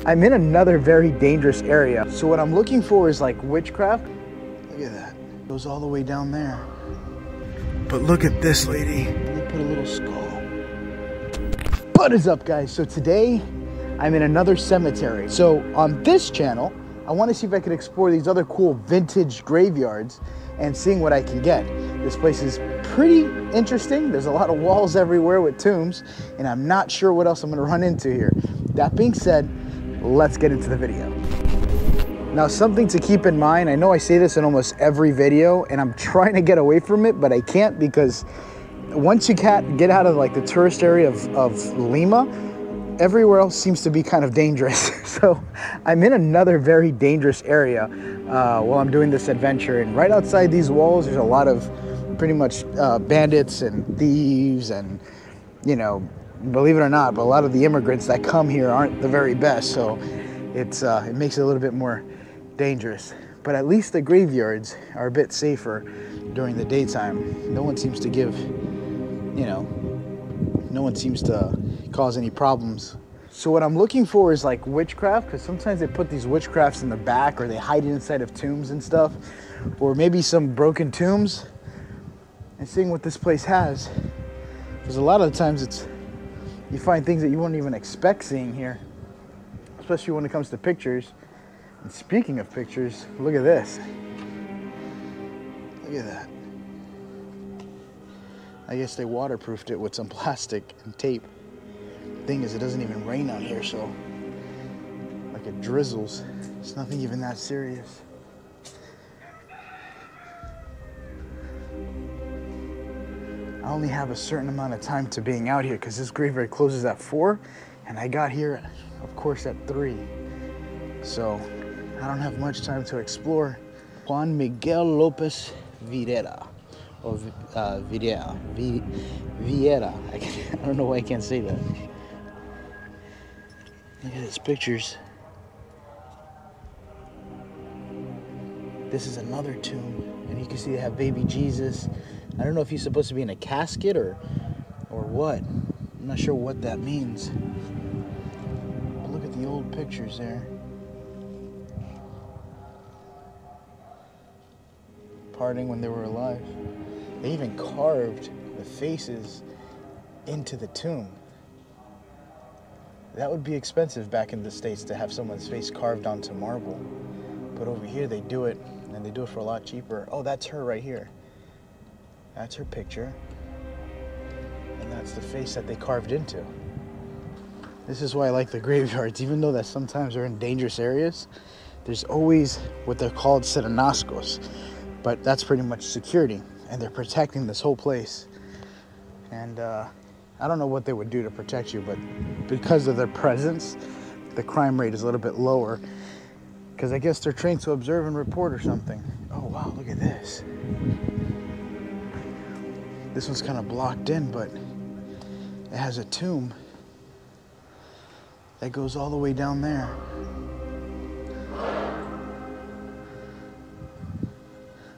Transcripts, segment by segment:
I'm in another very dangerous area. So what I'm looking for is like witchcraft. Look at that. It goes all the way down there. But look at this lady. They put a little skull. What is up, guys? So today I'm in another cemetery. So on this channel, I want to see if I could explore these other cool vintage graveyards and seeing what I can get. This place is pretty interesting. There's a lot of walls everywhere with tombs, and I'm not sure what else I'm going to run into here. That being said, let's get into the video. Now, something to keep in mind, I know I say this in almost every video, and I'm trying to get away from it, but I can't, because once you get out of like the tourist area of Lima, everywhere else seems to be kind of dangerous. So I'm in another very dangerous area while I'm doing this adventure, and right outside these walls there's a lot of pretty much bandits and thieves, and you know, believe it or not, but a lot of the immigrants that come here aren't the very best, so it makes it a little bit more dangerous. But at least the graveyards are a bit safer during the daytime. No one seems to give, you know, no one seems to cause any problems. So what I'm looking for is like witchcraft, because sometimes they put these witchcrafts in the back, or they hide it inside of tombs and stuff, or maybe some broken tombs, and seeing what this place has. Because a lot of the times you find things that you wouldn't even expect seeing here, especially when it comes to pictures. And speaking of pictures, look at this. Look at that. I guess they waterproofed it with some plastic and tape. Thing is, it doesn't even rain out here, so like it drizzles. It's nothing even that serious. I only have a certain amount of time to being out here because this graveyard closes at 4, and I got here, of course, at 3. So I don't have much time to explore. Juan Miguel Lopez Videra. Or Videra. Viera. I don't know why I can't say that. Look at these pictures. This is another tomb, and you can see they have baby Jesus. I don't know if he's supposed to be in a casket or what. I'm not sure what that means. But look at the old pictures there. Parting when they were alive. They even carved the faces into the tomb. That would be expensive back in the States to have someone's face carved onto marble. But over here they do it, and they do it for a lot cheaper. Oh, that's her right here. That's her picture. And that's the face that they carved into. This is why I like the graveyards. Even though that sometimes they're in dangerous areas, there's always what they're called serenascos. But that's pretty much security, and they're protecting this whole place. And I don't know what they would do to protect you, but because of their presence, the crime rate is a little bit lower, because I guess they're trained to observe and report or something. Oh wow, look at this. This one's kind of blocked in, but it has a tomb that goes all the way down there.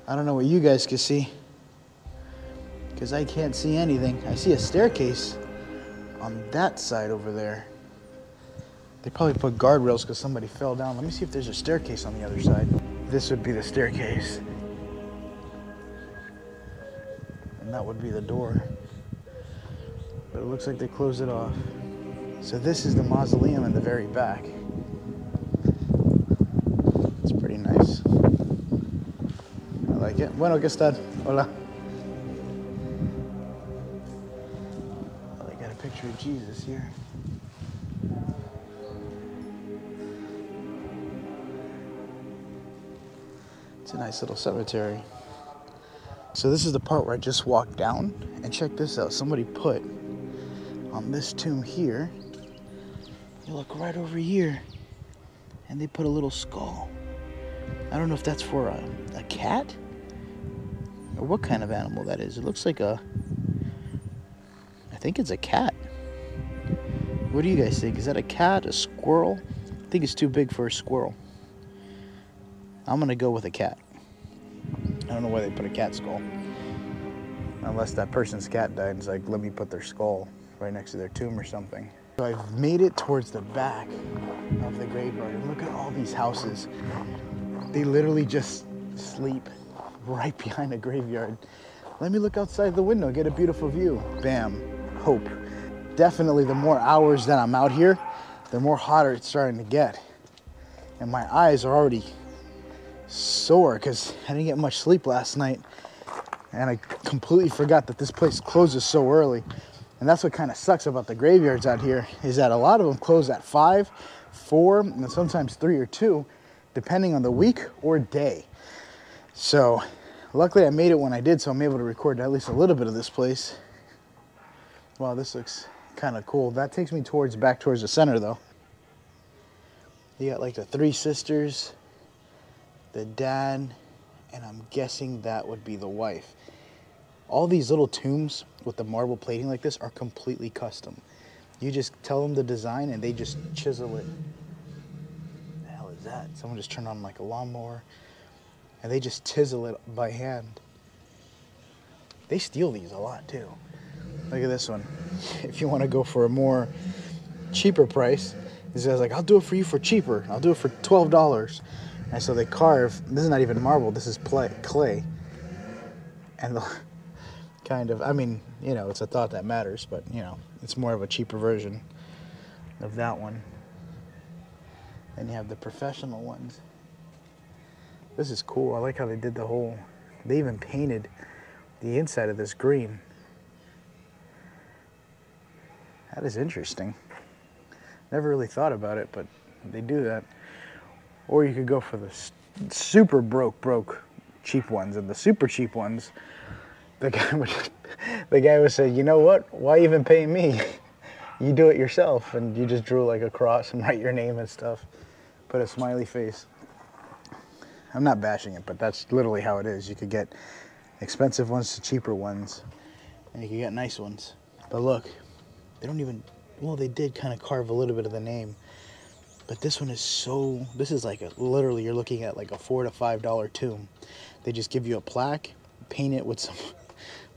I don't know what you guys can see, because I can't see anything. I see a staircase on that side over there. They probably put guardrails because somebody fell down. Let me see if there's a staircase on the other side. This would be the staircase. And that would be the door. But it looks like they closed it off. So this is the mausoleum in the very back. It's pretty nice. I like it. Bueno, ¿qué tal? Hola. They got a picture of Jesus here. It's a nice little cemetery. So this is the part where I just walked down, and check this out. Somebody put on this tomb here, you look right over here, and they put a little skull. I don't know if that's for a cat or what kind of animal that is. It looks like I think it's a cat. What do you guys think? Is that a cat, a squirrel? I think it's too big for a squirrel. I'm gonna go with a cat. I don't know why they put a cat skull. Unless that person's cat died, it's like, let me put their skull right next to their tomb or something. So I've made it towards the back of the graveyard, and look at all these houses. They literally just sleep right behind a graveyard. Let me look outside the window, get a beautiful view. Bam, hope. Definitely the more hours that I'm out here, the more hotter it's starting to get. And my eyes are already sore because I didn't get much sleep last night. And I completely forgot that this place closes so early. And that's what kind of sucks about the graveyards out here, is that a lot of them close at 5, 4, and sometimes 3 or 2, depending on the week or day. So luckily I made it when I did, so I'm able to record at least a little bit of this place. Wow, this looks kind of cool. That takes me back towards the center though. You got like the 3 sisters, the dad, and I'm guessing that would be the wife. All these little tombs with the marble plating like this are completely custom. You just tell them the design and they just chisel it. What the hell is that? Someone just turned on like a lawnmower and they just chisel it by hand. They steal these a lot too. Look at this one. If you want to go for a more cheaper price, this guy's like, I'll do it for you for cheaper. I'll do it for $12. And so they carve, this is not even marble, this is clay. And kind of, I mean, you know, it's a thought that matters, but, you know, it's more of a cheaper version of that one. Then you have the professional ones. This is cool. I like how they did the whole, they even painted the inside of this green. That is interesting. Never really thought about it, but they do that. Or you could go for the super broke cheap ones, and the super cheap ones, the guy would say, you know what? Why even pay me? You do it yourself, and you just drew like a cross and write your name and stuff. Put a smiley face. I'm not bashing it, but that's literally how it is. You could get expensive ones to cheaper ones, and you could get nice ones. But look, they don't even, well, they did kind of carve a little bit of the name. But this one is so, this is like literally you're looking at like a $4 to $5 tomb. They just give you a plaque, paint it with some,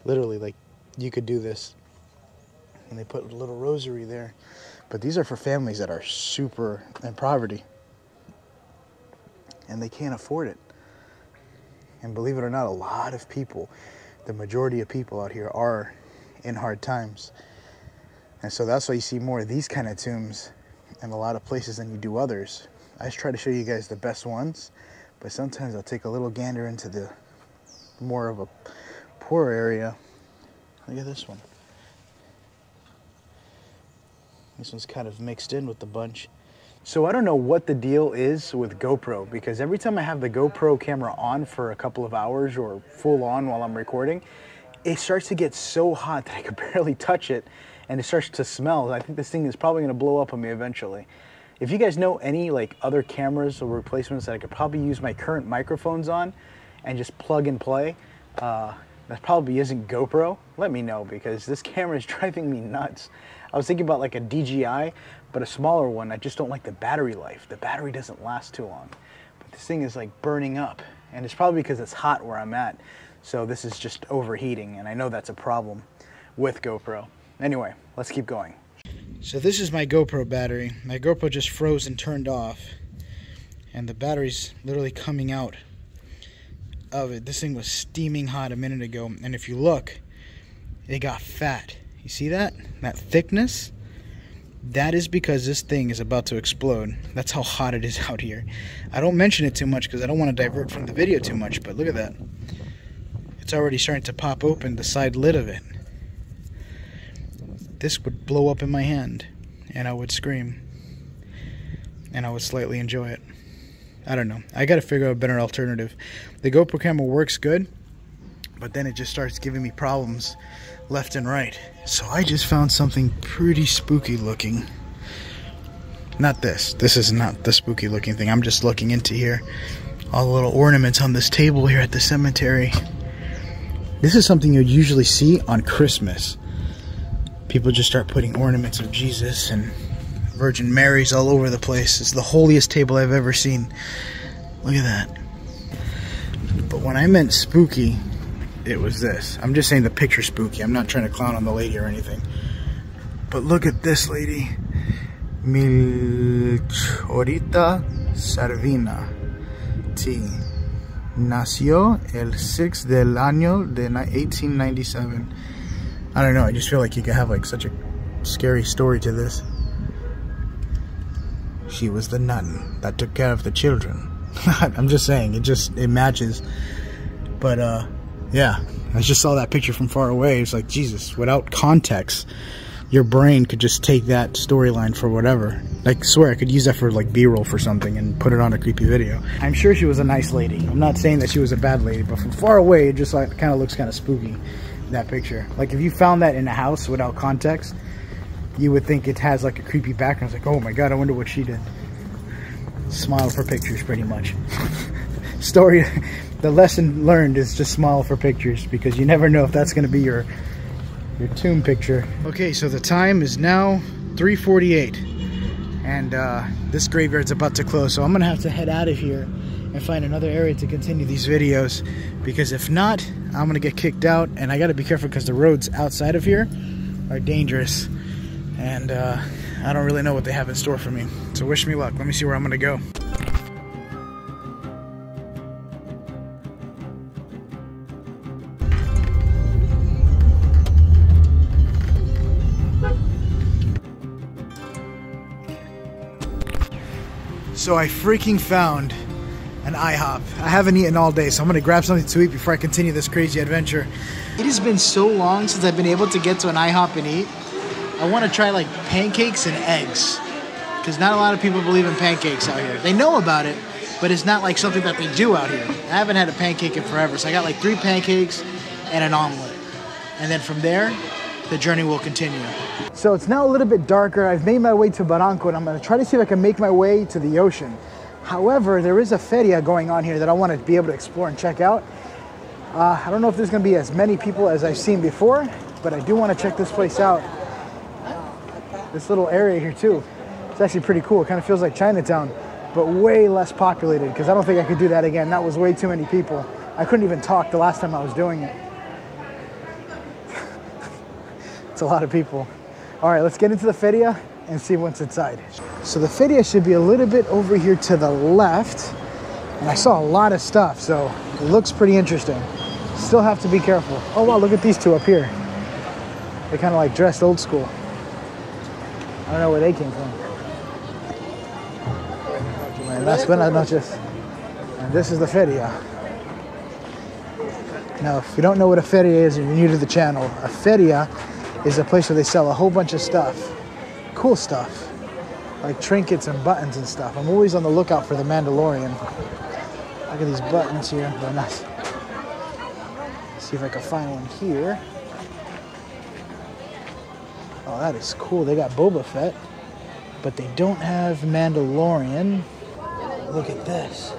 literally like you could do this. And they put a little rosary there. But these are for families that are super in poverty. And they can't afford it. And believe it or not, a lot of people, the majority of people out here are in hard times. And so that's why you see more of these kind of tombs in a lot of places than you do others. I just try to show you guys the best ones, but sometimes I'll take a little gander into the more of a poor area. Look at this one. This one's kind of mixed in with the bunch. So I don't know what the deal is with GoPro, because every time I have the GoPro camera on for a couple of hours or full on while I'm recording, it starts to get so hot that I can barely touch it. And it starts to smell. I think this thing is probably gonna blow up on me eventually. If you guys know any like other cameras or replacements that I could probably use my current microphones on and just plug and play, that probably isn't GoPro, let me know, because this camera is driving me nuts. I was thinking about like a DJI, but a smaller one. I just don't like the battery life. The battery doesn't last too long. But this thing is like burning up, and it's probably because it's hot where I'm at. So this is just overheating, and I know that's a problem with GoPro. Anyway, let's keep going. So this is my GoPro battery. My GoPro just froze and turned off, and the battery's literally coming out of it. This thing was steaming hot a minute ago, and if you look, it got fat. You see that? That thickness? That is because this thing is about to explode. That's how hot it is out here. I don't mention it too much because I don't want to divert from the video too much, but look at that. It's already starting to pop open the side lid of it. This would blow up in my hand, and I would scream, and I would slightly enjoy it. I don't know. I gotta figure out a better alternative. The GoPro camera works good, but then it just starts giving me problems left and right. So I just found something pretty spooky looking. Not this. This is not the spooky looking thing. I'm just looking into here. All the little ornaments on this table here at the cemetery. This is something you'd usually see on Christmas. People just start putting ornaments of Jesus and Virgin Marys all over the place. It's the holiest table I've ever seen. Look at that. But when I meant spooky, it was this. I'm just saying the picture spooky. I'm not trying to clown on the lady or anything. But look at this lady. Milchorita Servina T. Nació el 6 del año de 1897. I don't know, I just feel like you could have like such a scary story to this. She was the nun that took care of the children. I'm just saying, it matches. But yeah, I just saw that picture from far away. It's like, Jesus, without context, your brain could just take that storyline for whatever. Like, I swear I could use that for like B-roll for something and put it on a creepy video. I'm sure she was a nice lady. I'm not saying that she was a bad lady, but from far away, it just like kind of looks kind of spooky, that picture. Like if you found that in a house without context, you would think it has like a creepy background. It's like, oh my God, I wonder what she did. Smile for pictures, pretty much. Story, the lesson learned is just smile for pictures, because you never know if that's going to be your tomb picture. Okay, so the time is now 3:48, and this graveyard's about to close, so I'm gonna have to head out of here and find another area to continue these videos, because if not, I'm gonna get kicked out. And I gotta be careful because the roads outside of here are dangerous, and I don't really know what they have in store for me. So wish me luck. Let me see where I'm gonna go. So I freaking found an IHOP. I haven't eaten all day, so I'm gonna grab something to eat before I continue this crazy adventure. It has been so long since I've been able to get to an IHOP and eat. I want to try like pancakes and eggs, because not a lot of people believe in pancakes out here. They know about it, but it's not like something that they do out here. I haven't had a pancake in forever, so I got like 3 pancakes and an omelet. And then from there, the journey will continue. So it's now a little bit darker. I've made my way to Barranco, and I'm gonna try to see if I can make my way to the ocean. However, there is a feria going on here that I want to be able to explore and check out. I don't know if there's gonna be as many people as I've seen before, but I do want to check this place out. This little area here too. It's actually pretty cool. It kind of feels like Chinatown, but way less populated, because I don't think I could do that again. That was way too many people. I couldn't even talk the last time I was doing it. It's a lot of people. All right, let's get into the feria and see what's inside. So the feria should be a little bit over here to the left, and I saw a lot of stuff, so it looks pretty interesting. Still have to be careful. Oh wow, look at these two up here. They kind of like dressed old school. I don't know where they came from. Las buenas noches. And this is the feria. Now, if you don't know what a feria is and you're new to the channel, a feria is a place where they sell a whole bunch of stuff. Cool stuff. Like trinkets and buttons and stuff. I'm always on the lookout for the Mandalorian. Look at these buttons here. They're nice. See if I can find one here. Oh, that is cool. They got Boba Fett, but they don't have Mandalorian. Look at this.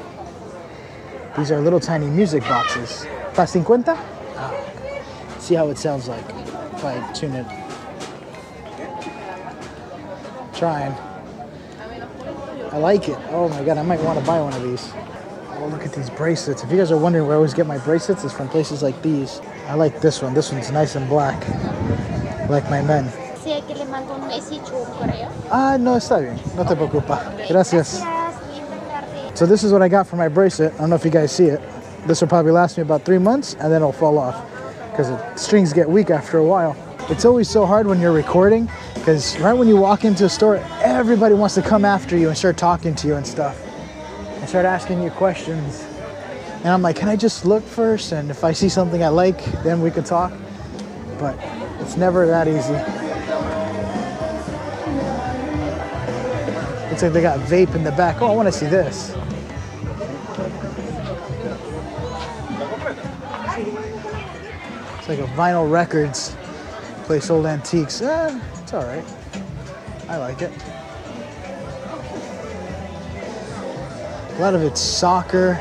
These are little tiny music boxes. ¿Pa 50? Ah, okay. See how it sounds like if I tune it. Trying. I like it. Oh my God, I might want to buy one of these. Oh, look at these bracelets. If you guys are wondering where I always get my bracelets, it's from places like these. I like this one. This one's nice and black. Like my men. Ah, no, está bien. No te preocupa. Gracias. So this is what I got for my bracelet. I don't know if you guys see it. This will probably last me about 3 months, and then it'll fall off because the strings get weak after a while. It's always so hard when you're recording, because right when you walk into a store, everybody wants to come after you and start talking to you and stuff and start asking you questions. And I'm like, can I just look first? And if I see something I like, then we could talk. But it's never that easy. Looks like they got vape in the back. Oh, I want to see this. It's like a vinyl records place, old antiques. It's all right. I like it. A lot of it's soccer.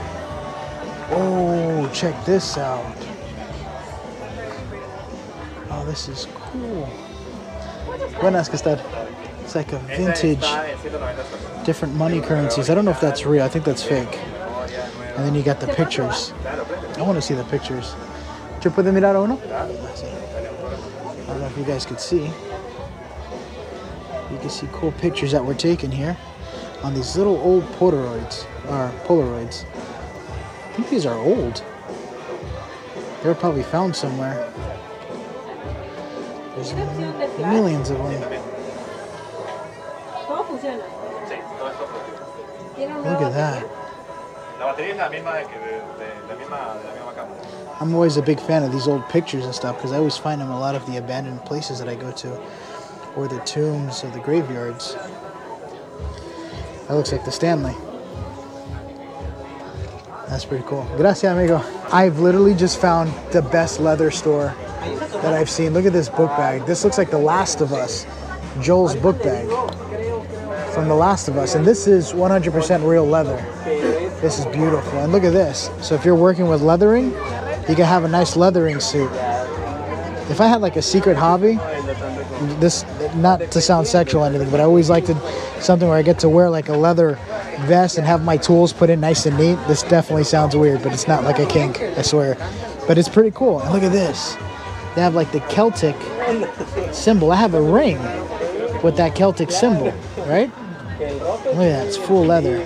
Oh, check this out. Oh, this is cool. Buenas, ¿qué tal? It's like a vintage, different money currencies. I don't know if that's real. I think that's fake. And then you got the pictures. I want to see the pictures. ¿Yo puedo mirar uno? I don't know if you guys could see. You you can see cool pictures that were taken here on these little old Polaroids. I think these are old. They were probably found somewhere. There's millions of them. Look at that. I'm always a big fan of these old pictures and stuff because I always find them in a lot of the abandoned places that I go to, or the tombs or the graveyards. That looks like the Stanley. That's pretty cool. Gracias, amigo. I've literally just found the best leather store that I've seen. Look at this book bag. This looks like The Last of Us. Joel's book bag from The Last of Us. And this is 100% real leather. This is beautiful. And look at this. So if you're working with leathering, you can have a nice leathering suit. If I had like a secret hobby, this, not to sound sexual or anything, but I always liked something where I get to wear like a leather vest and have my tools put in nice and neat. This definitely sounds weird, but it's not like a kink, I swear. But it's pretty cool. And look at this. They have like the Celtic symbol. I have a ring with that Celtic symbol, right? Look at that, it's full leather.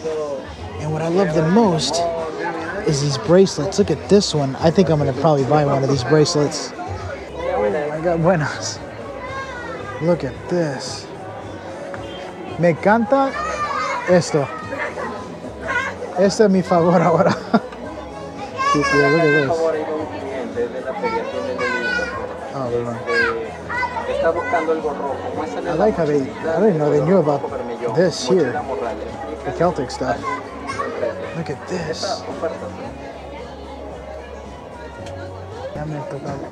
And what I love the most is these bracelets. Look at this one. I think I'm gonna probably buy one of these bracelets. Oh my God, buenos. Look at this. Me encanta esto. Esto es mi favor ahora. Sí, tío, look at this. Oh, I like how I didn't know they knew about this here. The Celtic stuff. Look at this.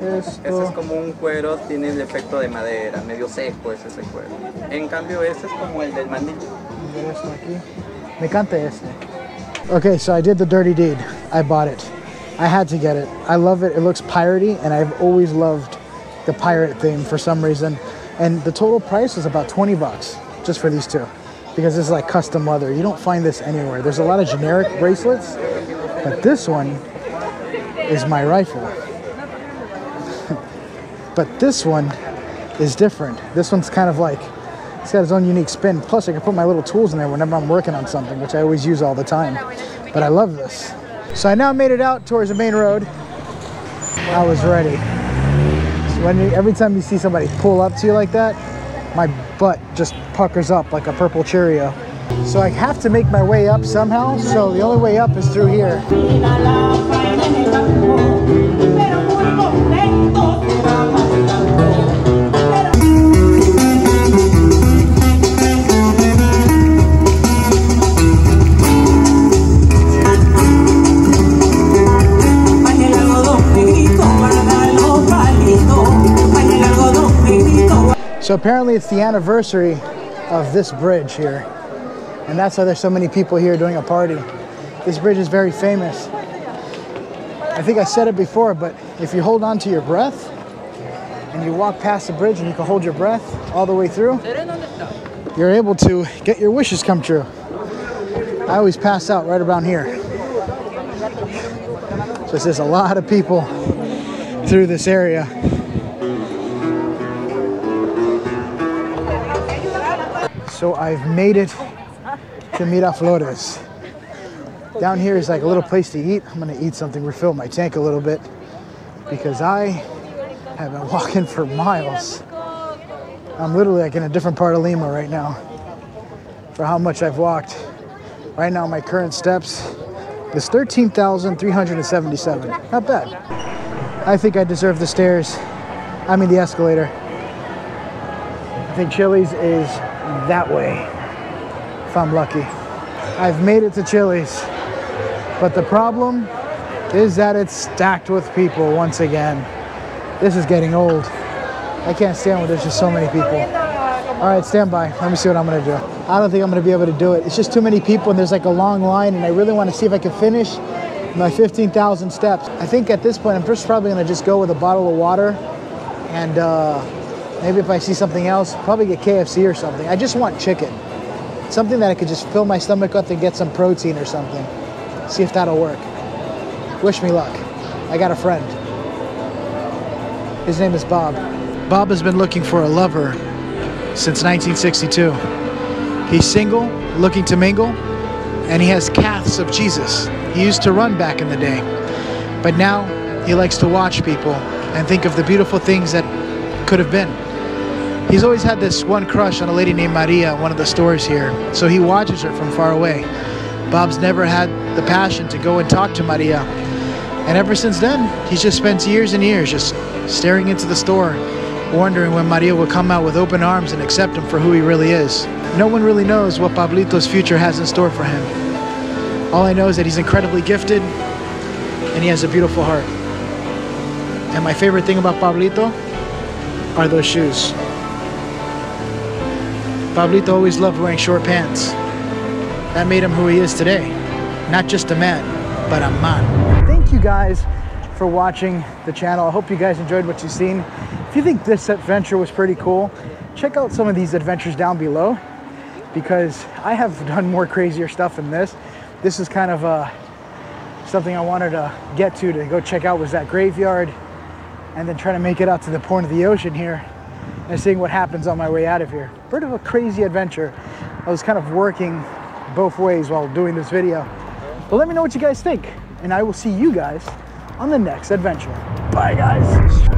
Ese es como un cuero, tiene el efecto de madera, medio seco es ese cuero. En cambio ese es como el del mandil. Me encanta este. Okay, so I did the dirty deed. I bought it. I had to get it. I love it. It looks piratey, and I've always loved the pirate theme for some reason. And the total price was about 20 bucks just for these two, because this is like custom leather. You don't find this anywhere. There's a lot of generic bracelets, but this one is my rifle. But this one is different. This one's kind of like, it's got its own unique spin. Plus I can put my little tools in there whenever I'm working on something, which I always use all the time. But I love this. So I now made it out towards the main road. I was ready. So every time you see somebody pull up to you like that, my butt just puckers up like a purple Cheerio. So I have to make my way up somehow. So the only way up is through here. So apparently it's the anniversary of this bridge here, and that's why there's so many people here doing a party. This bridge is very famous. I think I said it before, but if you hold on to your breath and you walk past the bridge and you can hold your breath all the way through, you're able to get your wishes come true. I always pass out right around here. So there's a lot of people through this area. So I've made it to Miraflores. Down here is like a little place to eat. I'm gonna eat something, refill my tank a little bit, because I have been walking for miles. I'm literally like in a different part of Lima right now for how much I've walked. Right now my current steps is 13,377. Not bad. I think I deserve the stairs. I mean the escalator. I think Chili's is that way, if I'm lucky. I've made it to Chili's, but the problem is that it's stacked with people once again. This is getting old. I can't stand when there's just so many people. All right, stand by. Let me see what I'm gonna do. I don't think I'm gonna be able to do it. It's just too many people and there's like a long line, and I really wanna see if I can finish my 15,000 steps. I think at this point, I'm just probably gonna just go with a bottle of water, and maybe if I see something else, probably get KFC or something. I just want chicken. Something that I could just fill my stomach up and get some protein or something. See if that'll work. Wish me luck. I got a friend. His name is Bob. Bob has been looking for a lover since 1962. He's single, looking to mingle, and he has calves of Jesus. He used to run back in the day, but now he likes to watch people and think of the beautiful things that could have been. He's always had this one crush on a lady named Maria at one of the stores here, so he watches her from far away. Bob's never had the passion to go and talk to Maria, and ever since then, he's just spent years and years just staring into the store, wondering when Maria will come out with open arms and accept him for who he really is. No one really knows what Pablito's future has in store for him. All I know is that he's incredibly gifted, and he has a beautiful heart. And my favorite thing about Pablito are those shoes. Pablito always loved wearing short pants. That made him who he is today. Not just a man, but a man. Thank you guys for watching the channel. I hope you guys enjoyed what you've seen. If you think this adventure was pretty cool, check out some of these adventures down below, because I have done more crazier stuff than this. This is kind of something I wanted to get to go check out, was that graveyard, and then try to make it out to the point of the ocean here and seeing what happens on my way out of here. Bit of a crazy adventure. I was kind of working both ways while doing this video. But let me know what you guys think, and I will see you guys on the next adventure. Bye guys.